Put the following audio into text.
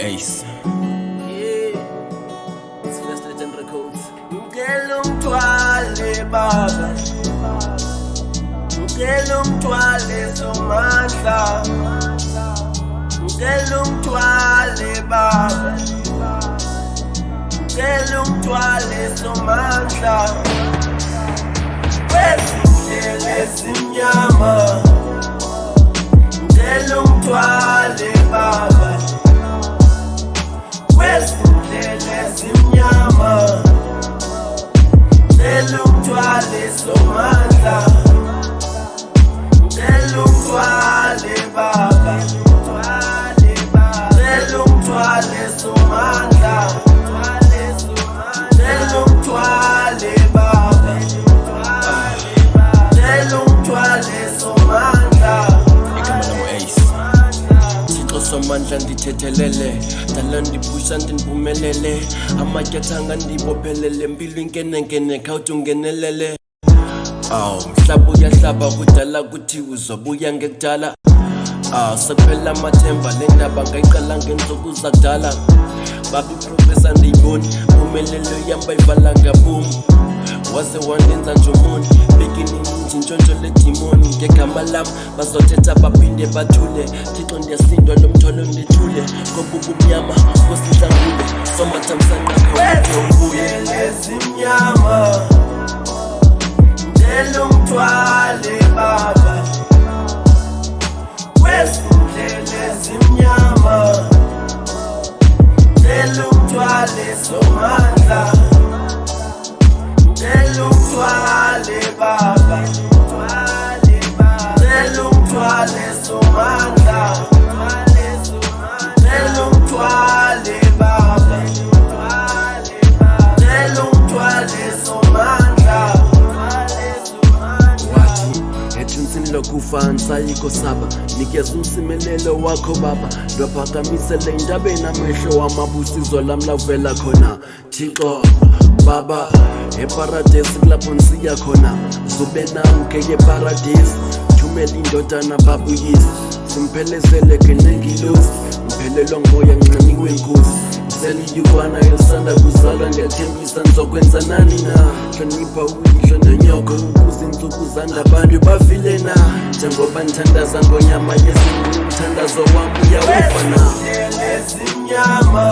Ace. Yeah, it's First Legend Records. Ngicela ungithwale baba, ngicela ungithwale Somandla, ngicela ungithwale baba, ngicela ungithwale Somandla, kwezindlela ezimnyama, ngicela ungithwale baba, kwezindlela ezimnyama, ngicela ungithwale Somandla, ngicela ungithwale baba, ngicela ungithwale Somandla, ngicela ungithwale baba, ngicela ungithwale Somandla. Igama lami Ace. Thixo Somandla ndithethelele, dala ndibusha ndimpumelele, amatyathanga ndibophelele, impilo inkenenkene khawuthi ungenelele. Mhlaba uyahlaba kudala kuthi uzobuya ngekudala. Sekuphela amathemba le ndaba ngayiqala ngensuku zakudala. Babi professor ndiyiboni, mpumelelo yam bayivala ngabomi. Waze wandenza nje umoni, beginning intshontsho ledimoni. Ngegama lam bazothetha baphinde bathule, Thixo ndiyasindwa lo mthwalo ndithule. Ngoba ubumnyama nkosinhlangule, somathamsanqa ubuye ezimnyama, ngicela ungithwale baba, kwezindlela ezimnyama, ngicela ungithwale Somandla, ngicela ungithwale baba, ngicela ungithwale Somandla, ngicela ungithwale baba, ngicela ungithwale Somandla. wathi ethunzini lokufa ansayikho saba, nikeza umsimelelo wakho baba, lwaphakamisele endabeni amehlo wamabusizo lam lavela khona. Thixo baba, eparadesi kulapho nisiya khona, zube namke yeparadesi, thumela indodana babuyisi, simphelezele kenengilosi, mphelelwa ngoya nxaniwe nkosi. Seliyukwana elisanda kuzalwa, ndiyathembisa nizokwenza nani na, hlonipha uyihlo nonyoko, ukuze insuku zanda abantu bafile na, njengoba ndithandaza ngonyama yesintu, umthandazo wam uyawufa na. Kwezindlela ezimnyama,